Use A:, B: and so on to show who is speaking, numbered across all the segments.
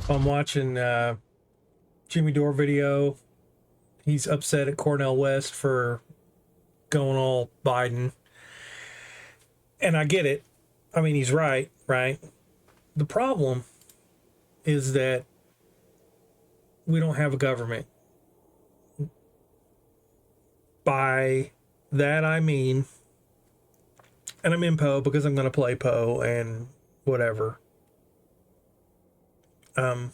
A: I'm watching Jimmy Dore video. He's upset at Cornell West for going all Biden. And I get it. I mean, he's right, right? The problem is that we don't have a government. By that, I mean, and I'm in Poe because I'm going to play Poe and whatever. Um,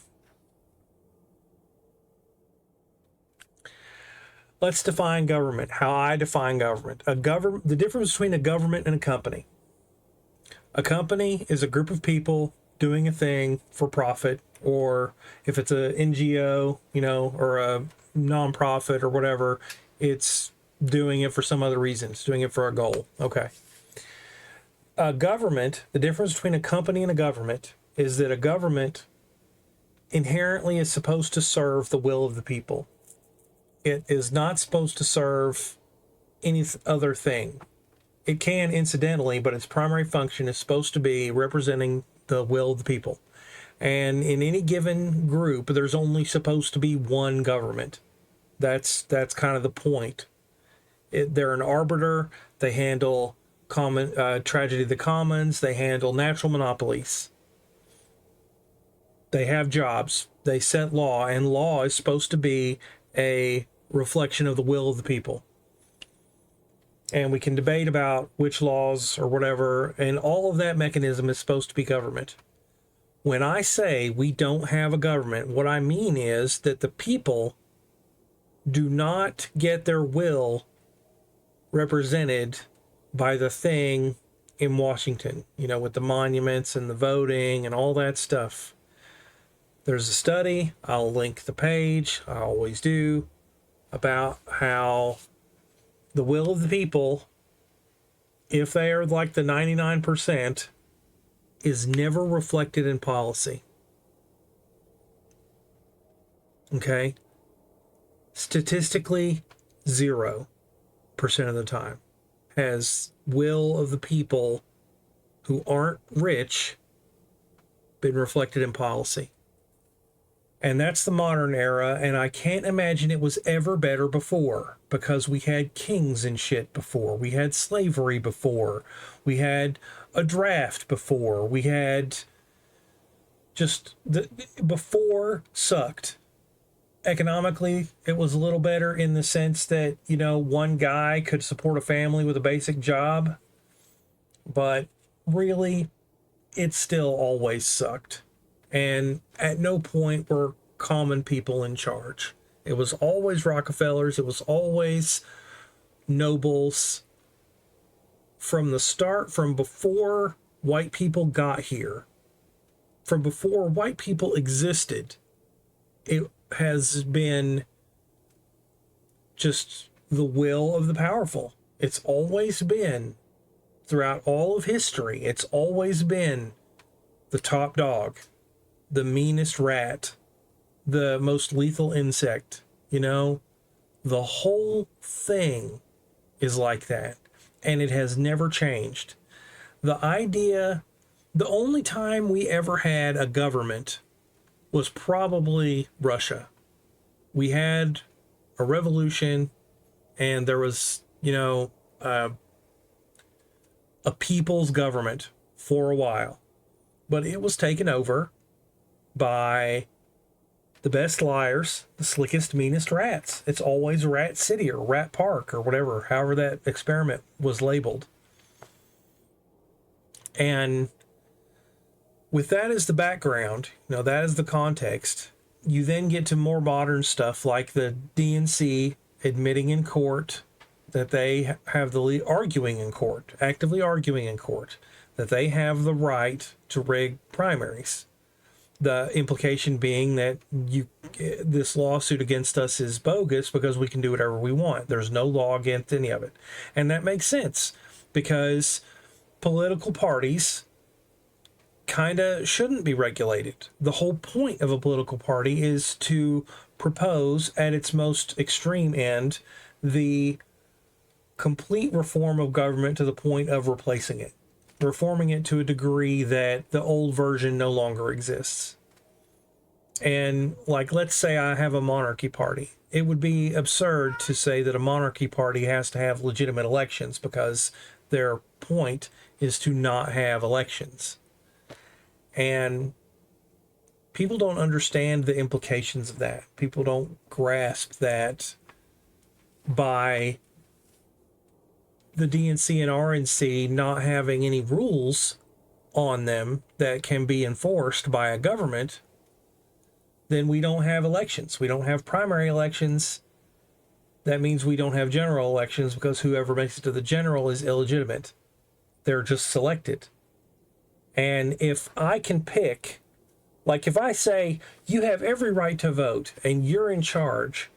A: let's define government. How I define government. The difference between a government and a company. A company is a group of people doing a thing for profit, or if it's a NGO, or a nonprofit or whatever, it's doing it for some other reason. It's doing it for a goal. Okay. A government, the difference between a company and a government is that a government inherently is supposed to serve the will of the people. It is not supposed to serve any other thing. It can incidentally, but its primary function is supposed to be representing the will of the people. And in any given group, there's only supposed to be one government. That's kind of the point. They're an arbiter. They handle tragedy of the commons. They handle natural monopolies. They have jobs. They set law, and law is supposed to be a reflection of the will of the people. And we can debate about which laws or whatever, and all of that mechanism is supposed to be government. When I say we don't have a government, what I mean is that the people do not get their will represented by the thing in Washington, with the monuments and the voting and all that stuff. There's a study, I'll link the page, I always do, about how the will of the people, if they are like the 99%, is never reflected in policy. Okay? Statistically, 0% of the time has will of the people who aren't rich been reflected in policy. And that's the modern era, and I can't imagine it was ever better before, because we had kings and shit before. We had slavery before. We had a draft before. We had before sucked. Economically, it was a little better in the sense that, one guy could support a family with a basic job. But really, it still always sucked. And at no point were common people in charge. It was always Rockefellers. It was always nobles. From the start, from before white people got here, from before white people existed, it has been just the will of the powerful. It's always been, throughout all of history, it's always been the top dog, the meanest rat, the most lethal insect. The whole thing is like that, and it has never changed. The only time we ever had a government was probably Russia. We had a revolution, and there was, a people's government for a while, but it was taken over by the best liars, the slickest, meanest rats. It's always Rat City or Rat Park or whatever, however that experiment was labeled. And with that as the background, that is the context, you then get to more modern stuff like the DNC admitting in court that they have the lead, actively arguing in court, that they have the right to rig primaries. The implication being that this lawsuit against us is bogus because we can do whatever we want. There's no law against any of it. And that makes sense because political parties kind of shouldn't be regulated. The whole point of a political party is to propose at its most extreme end the complete reform of government to the point of replacing it. Reforming it to a degree that the old version no longer exists. And like, let's say I have a monarchy party. It would be absurd to say that a monarchy party has to have legitimate elections because their point is to not have elections. And people don't understand the implications of that. People don't grasp that by the DNC and RNC not having any rules on them that can be enforced by a government, then we don't have elections. We don't have primary elections. That means we don't have general elections because whoever makes it to the general is illegitimate. They're just selected. And if I can pick, like if I say you have every right to vote and you're in charge,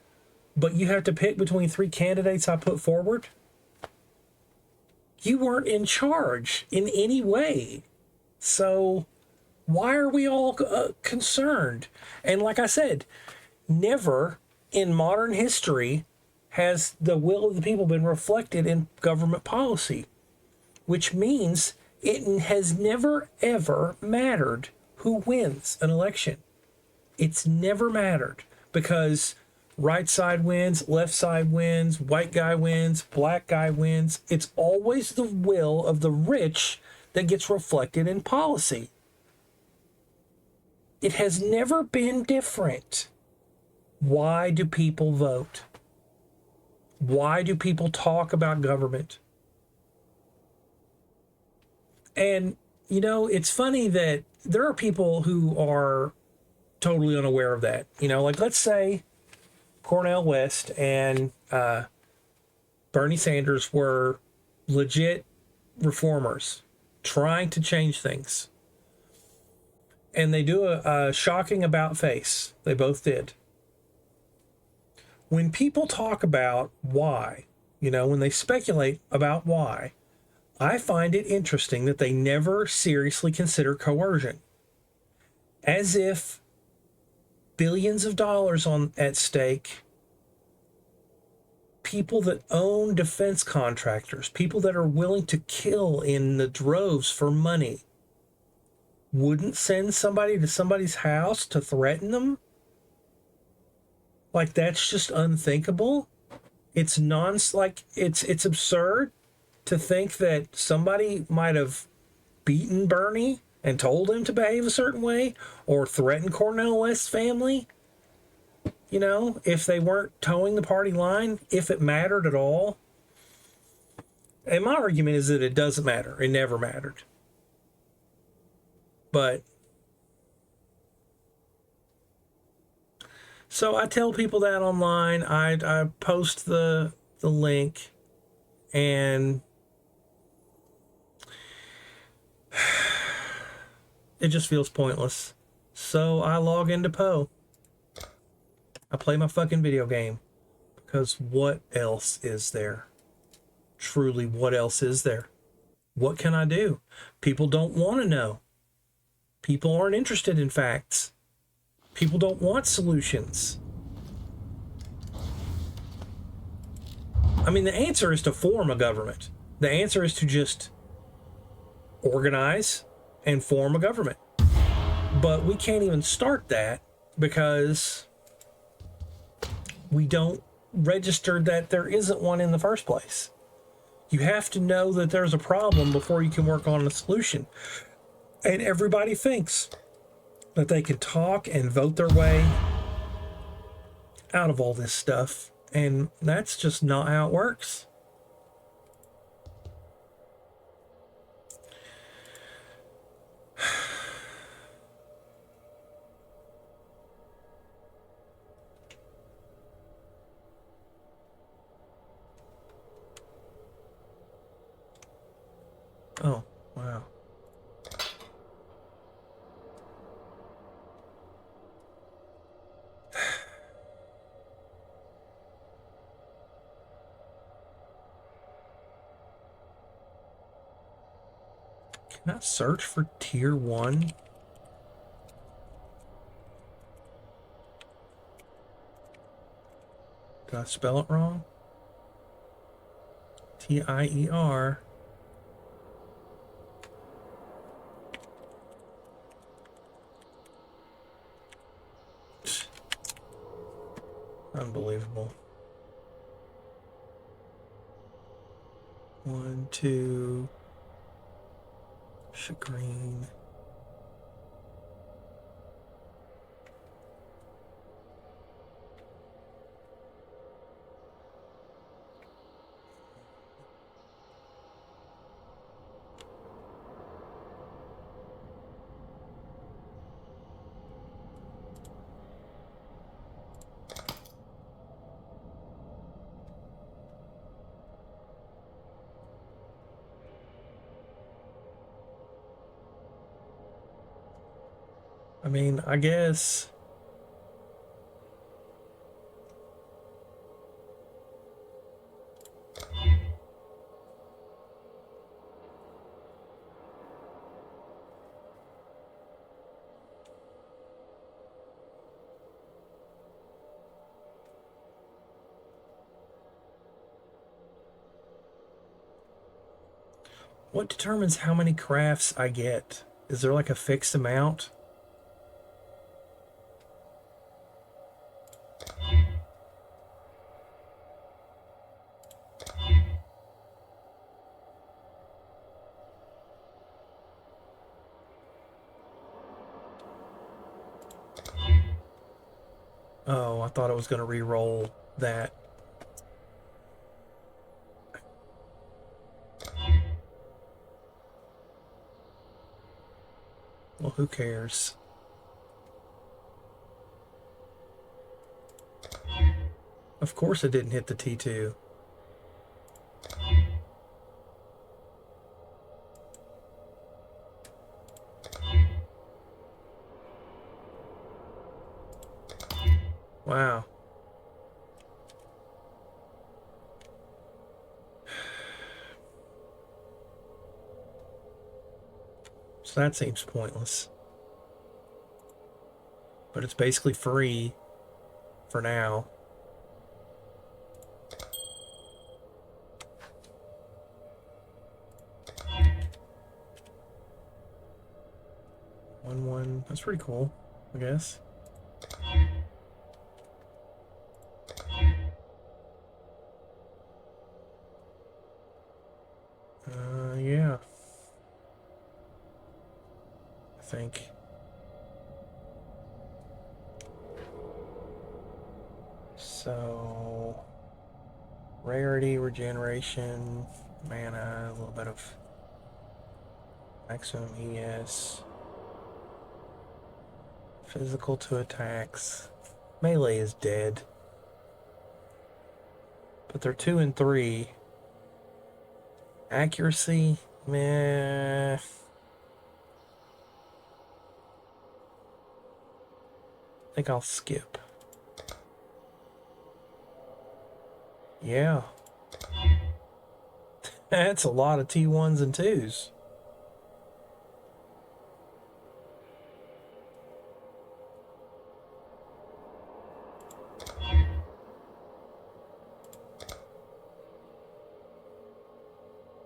A: but you have to pick between 3 candidates I put forward, you weren't in charge in any way. So why are we all concerned? And like I said, never in modern history has the will of the people been reflected in government policy, which means it has never, ever mattered who wins an election. It's never mattered because right side wins, left side wins, white guy wins, black guy wins. It's always the will of the rich that gets reflected in policy. It has never been different. Why do people vote? Why do people talk about government? And, you know, it's funny that there are people who are totally unaware of that. You know, like let's say Cornel West and Bernie Sanders were legit reformers trying to change things. And they do a shocking about face. They both did. When people talk about why, you know, when they speculate about why, I find it interesting that they never seriously consider coercion. As if billions of dollars at stake, people that own defense contractors, people that are willing to kill in the droves for money, wouldn't send somebody to somebody's house to threaten them? Like, that's just unthinkable. It's it's absurd to think that somebody might have beaten Bernie and told him to behave a certain way or threatened Cornel West's family, you know, if they weren't towing the party line, if it mattered at all. And my argument is that it doesn't matter. It never mattered. But so I tell people that online. I post the link, and it just feels pointless. So I log into Poe. I play my fucking video game. Because what else is there? Truly, what else is there? What can I do? People don't want to know. People aren't interested in facts. People don't want solutions. I mean, the answer is to form a government. The answer is to just organize and form a government. But we can't even start that because we don't register that there isn't one in the first place. You have to know that there's a problem before you can work on a solution. And everybody thinks that they can talk and vote their way out of all this stuff. And that's just not how it works. Oh, wow. Can I search for tier 1? Did I spell it wrong? Tier. Unbelievable. 1, 2. Chagrin. I mean, I guess. What determines how many crafts I get? Is there like a fixed amount? Oh, I thought I was going to re-roll that. Well, who cares? Of course it didn't hit the T2. Wow. So that seems pointless. But it's basically free for now. One. That's pretty cool, I guess. Yeah. I think. So, rarity, regeneration, mana, a little bit of maximum ES, physical to attacks. Melee is dead. But they're 2 and 3. Accuracy, meh. I think I'll skip. Yeah. That's a lot of T1s and 2s.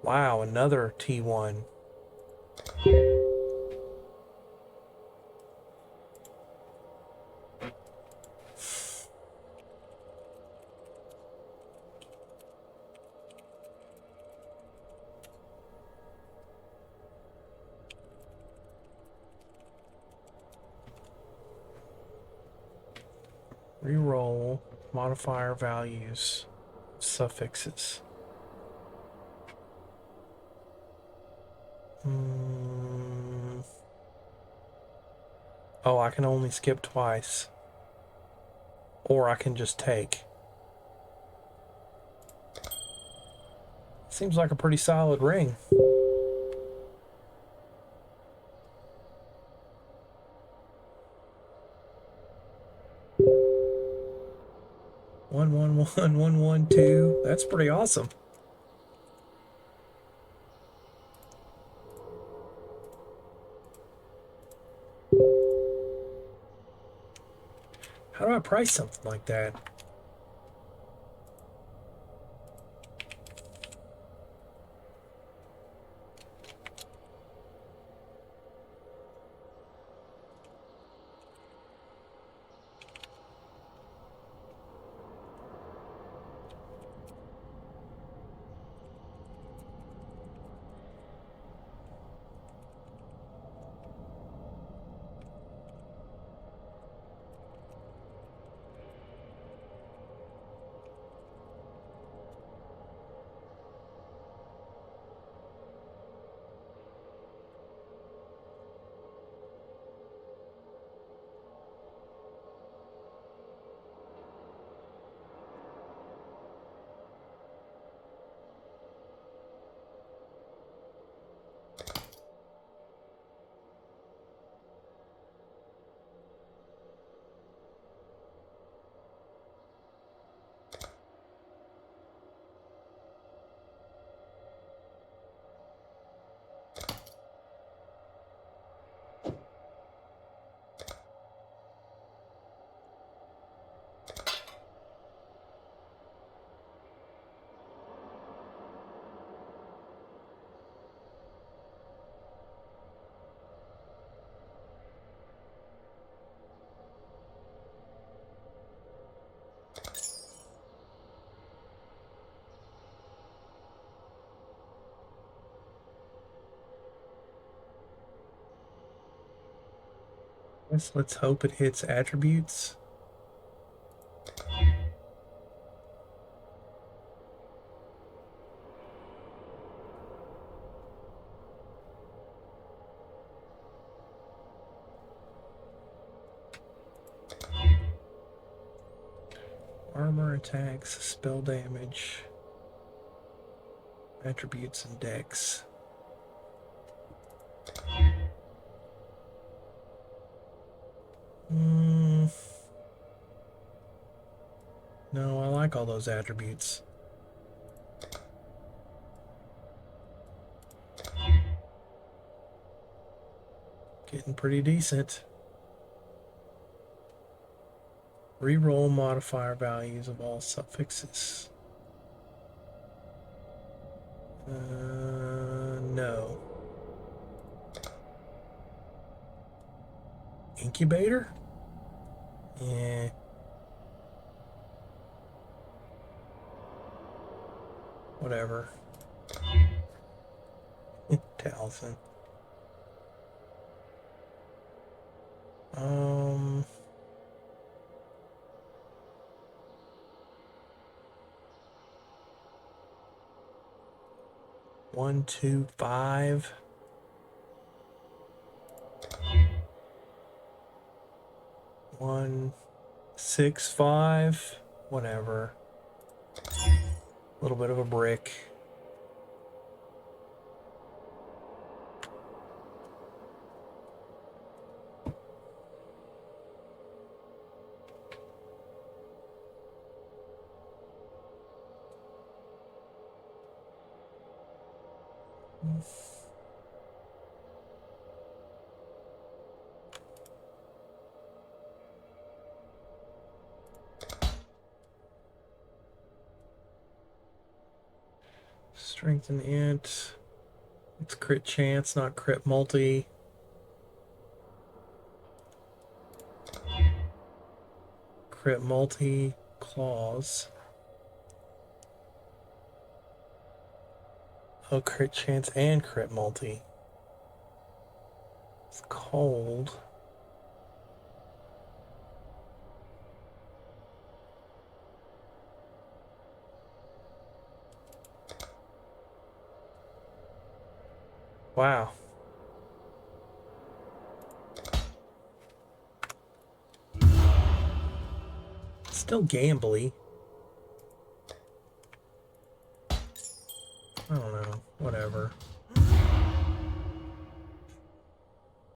A: Wow, another T1. Reroll modifier values, suffixes. Oh, I can only skip twice. Or I can just take. Seems like a pretty solid ring. One, 2. That's pretty awesome. How do I price something like that? Guess let's hope it hits attributes. Armor, attacks, spell damage, attributes, and dex. No, I like all those attributes. Getting pretty decent. Reroll modifier values of all suffixes. No. Incubator? Yeah. Whatever. Towson. 1, 2, 5. One, 6, 5. Whatever. A little bit of a brick. Strength and int. It's crit chance, not crit multi. Crit multi, claws. Oh, crit chance and crit multi. It's cold. Wow. Still gambly. I don't know. Whatever.